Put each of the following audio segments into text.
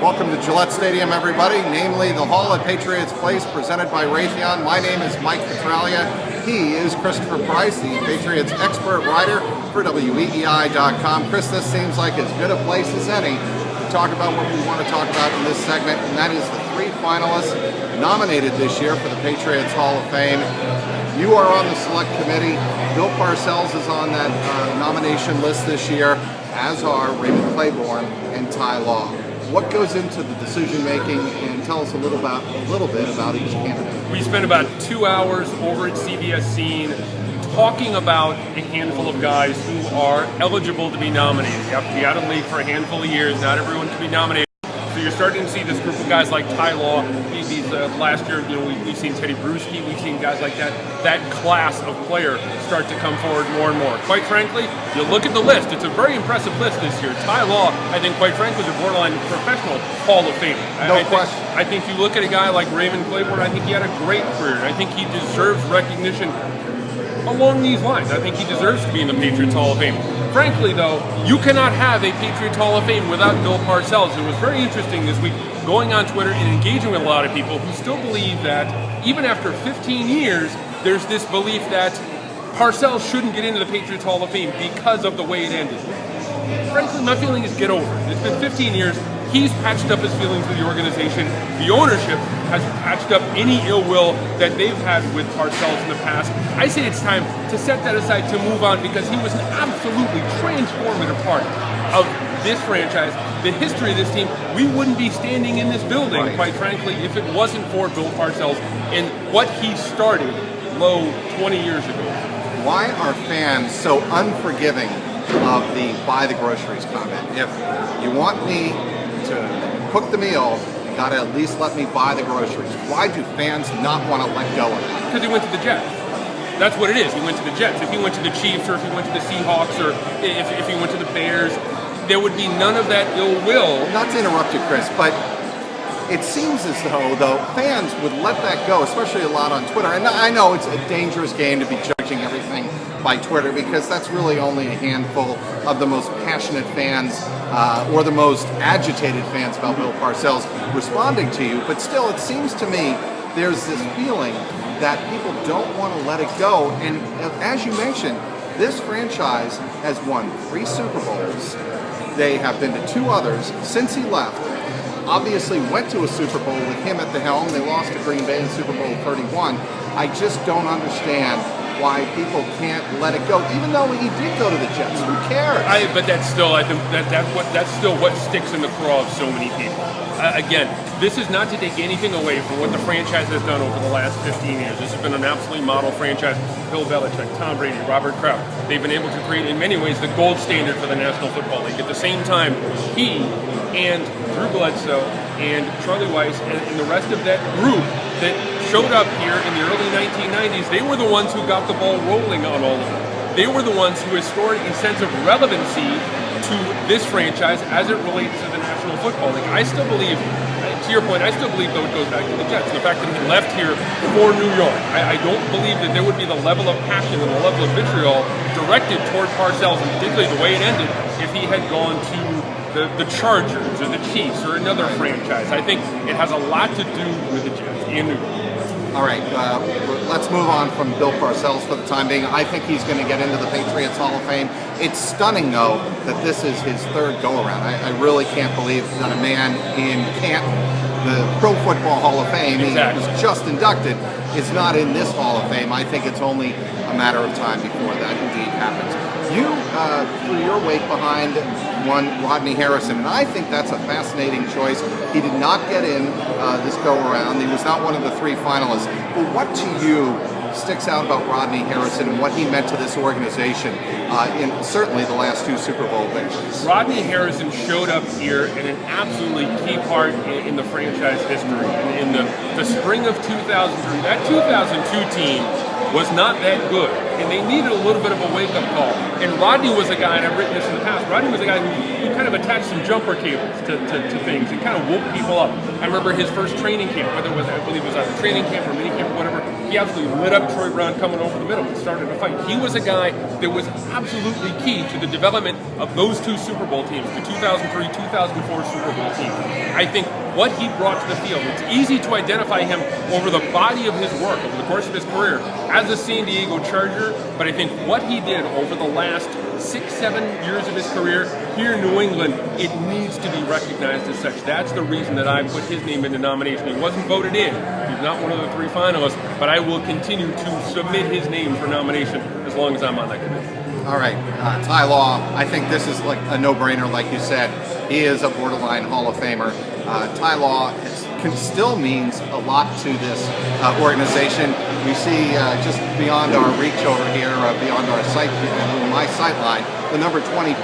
Welcome to Gillette Stadium, everybody, namely the Hall at Patriots Place, presented by Raytheon. My name is Mike Petraglia. He is Christopher Price, the Patriots expert writer for WEEI.com. Chris, this seems like as good a place as any to talk about what we want to talk about in this segment, and that is the three finalists nominated this year for the Patriots Hall of Fame. You are on the select committee. Bill Parcells is on that nomination list this year, as are Raymond Claiborne and Ty Law. What goes into the decision making, and tell us a little bit about each candidate. We spent about 2 hours over at CBS Scene talking about a handful of guys who are eligible to be nominated. You have to be out of the league for a handful of years. Not everyone can be nominated. So you're starting to see this group of guys like Ty Law. Last year, we've seen Teddy Bruschi, we've seen guys like that. That class of player start to come forward more and more. Quite frankly, you look at the list, it's a very impressive list this year. Ty Law, I think, quite frankly, is a borderline professional Hall of Fame. No question. I think you look at a guy like Raymond Claiborne, I think he had a great career. I think he deserves recognition along these lines. I think he deserves to be in the Patriots Hall of Fame. Frankly, though, you cannot have a Patriots Hall of Fame without Bill Parcells. It was very interesting this week going on Twitter and engaging with a lot of people who still believe that even after 15 years, there's this belief that Parcells shouldn't get into the Patriots Hall of Fame because of the way it ended. Frankly, my feeling is get over it. It's been 15 years. He's patched up his feelings with the organization. The ownership has patched up any ill will that they've had with Parcells in the past. I say it's time to set that aside, to move on, because he was an absolutely transformative part of this franchise, the history of this team. We wouldn't be standing in this building, quite frankly, if it wasn't for Bill Parcells and what he started, 20 years ago. Why are fans so unforgiving of the buy the groceries comment? If you want me to cook the meal, you got to at least let me buy the groceries. Why do fans not want to let go of that? Because he went to the Jets. That's what it is. He went to the Jets. If he went to the Chiefs, or if he went to the Seahawks, or if he went to the Bears, there would be none of that ill will. Not to interrupt you, Chris, but it seems as though fans would let that go, especially a lot on Twitter. And I know it's a dangerous game to be judging everything by Twitter, because that's really only a handful of the most passionate fans or the most agitated fans about Bill Parcells responding to you. But still, it seems to me there's this feeling that people don't want to let it go. And as you mentioned, this franchise has won 3 Super Bowls. They have been to 2 others since he left. Obviously went to a Super Bowl with him at the helm. They lost to Green Bay in Super Bowl 31. I just don't understand why people can't let it go, even though he did go to the Jets. Who cares? But that's still, I think that's still what sticks in the craw of so many people. Again, this is not to take anything away from what the franchise has done over the last 15 years. This has been an absolutely model franchise. Bill Belichick, Tom Brady, Robert Kraft. They've been able to create, in many ways, the gold standard for the National Football League. At the same time, he and Drew Bledsoe and Charlie Weiss and the rest of that group that showed up here in the early 1990s, they were the ones who got the ball rolling on all of it. They were the ones who restored a sense of relevancy to this franchise as it relates to the National Football League. I still believe, to your point, I still believe, though, it goes back to the Jets. The fact that he left here for New York. I don't believe that there would be the level of passion and the level of vitriol directed toward Parcells, and particularly the way it ended, if he had gone to the Chargers or the Chiefs or another franchise. I think it has a lot to do with the Jets in New York. All right, let's move on from Bill Parcells for the time being. I think he's going to get into the Patriots Hall of Fame. It's stunning, though, that this is his 3rd go-around. I really can't believe that a man in Canton, the Pro Football Hall of Fame, exactly, he was just inducted, is not in this Hall of Fame. I think it's only a matter of time before that indeed happens. You threw your weight behind one Rodney Harrison, and I think that's a fascinating choice. He did not get in this go-around. He was not one of the 3 finalists. But what to you sticks out about Rodney Harrison and what he meant to this organization in certainly the last 2 Super Bowl victories? Rodney Harrison showed up here in an absolutely key part in the franchise history. In the spring of 2003, that 2002 team was not that good, and they needed a little bit of a wake-up call. And Rodney was a guy, and I've written this in the past, Rodney was a guy who kind of attached some jumper cables to things and kind of woke people up. I remember his first training camp, whether it was, I believe it was either training camp or mini camp or whatever, he absolutely lit up Troy Brown coming over the middle and started a fight. He was a guy that was absolutely key to the development of those 2 Super Bowl teams, the 2003-2004 Super Bowl team. I think what he brought to the field, it's easy to identify him over the body of his work, over the course of his career as a San Diego Charger, but I think what he did over the last 6-7 years of his career here in New England, it needs to be recognized as such. That's the reason that I put his name in the nomination. He wasn't voted in. He's not one of the 3 finalists, but I will continue to submit his name for nomination as long as I'm on that committee. All right, Ty Law, I think this is like a no-brainer, like you said. He is a borderline Hall of Famer. Ty Law still means a lot to this organization. We see just beyond our reach over here, beyond our sight, my sight line, the number 24.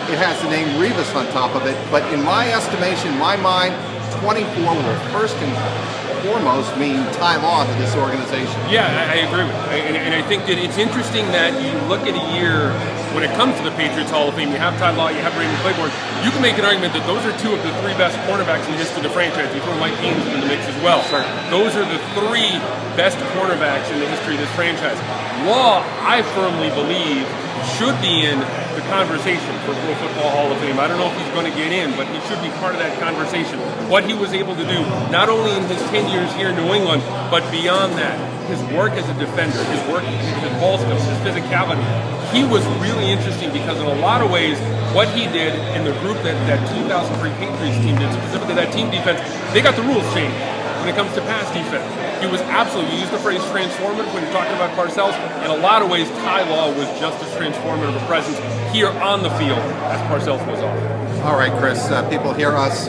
It has the name Revis on top of it, but in my estimation, my mind, 24 will first and foremost mean Ty Law to this organization. Yeah, I agree with you. And I think that it's interesting that you look at a year when it comes to the Patriots Hall of Fame, you have Ty Law, you have Raymond Claiborne. You can make an argument that those are 2 of the 3 best cornerbacks in the history of the franchise. You throw Mike Haynes in the mix as well. Sure. Those are the 3 best cornerbacks in the history of this franchise. Law, I firmly believe, should be in the conversation for Pro Football Hall of Fame. I don't know if he's going to get in, but he should be part of that conversation. What he was able to do, not only in his 10 years here in New England, but beyond that, his work as a defender, his work, his ball skills, his physicality. He was really interesting because in a lot of ways, what he did in the group that 2003 Patriots team did, specifically that team defense, they got the rules changed when it comes to pass defense. He was absolutely, you used the phrase transformative when you're talking about Parcells. In a lot of ways, Ty Law was just as transformative a presence here on the field as Parcells was off. All right, Chris, people hear us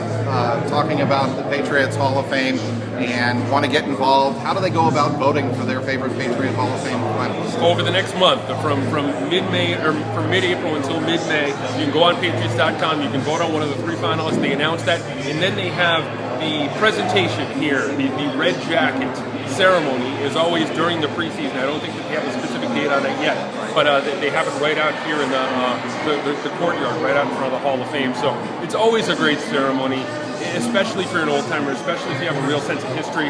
talking about the Patriots Hall of Fame and want to get involved. How do they go about voting for their favorite Patriot Hall of Fame finalists? Over the next month, from mid-May or from mid-April until mid-May, you can go on Patriots.com. You can vote on one of the 3 finalists. They announce that, and then they have the presentation here, the red jacket ceremony is always during the preseason. I don't think that they have a specific date on it yet, but they have it right out here in the courtyard, right out in front of the Hall of Fame. So it's always a great ceremony, especially for an old-timer, especially if you have a real sense of history.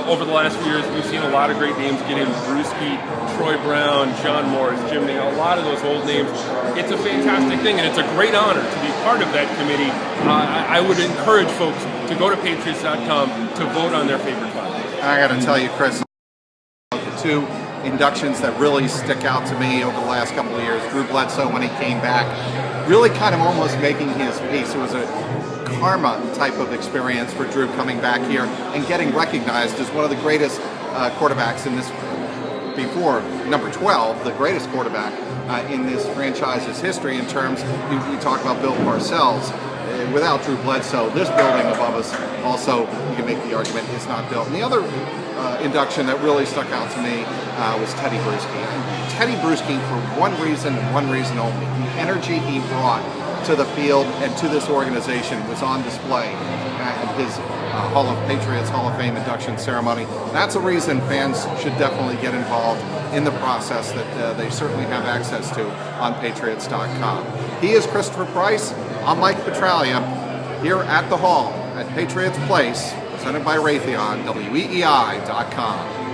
Over the last few years, we've seen a lot of great names get in. Brewski, Troy Brown, John Morris, Jim Nail, a lot of those old names. It's a fantastic thing, and it's a great honor to be part of that committee. I would encourage folks to go to Patriots.com to vote on their favorite finalists. I got to tell you, Chris, the 2 inductions that really stick out to me over the last couple of years. Drew Bledsoe, when he came back, really kind of almost making his peace. It was a karma type of experience for Drew coming back here and getting recognized as one of the greatest quarterbacks in this, before number 12, the greatest quarterback in this franchise's history in terms, you talk about Bill Parcells. Without Drew Bledsoe, this building above us also, you can make the argument, is not built. And the other induction that really stuck out to me was Teddy Bruschi. And Teddy Bruschi, for one reason and one reason only, the energy he brought to the field and to this organization was on display at his Patriots Hall of Fame induction ceremony. That's a reason fans should definitely get involved in the process that they certainly have access to on Patriots.com. He is Christopher Price. I'm Mike Petraglia here at the Hall at Patriots Place, presented by Raytheon, WEEI.com.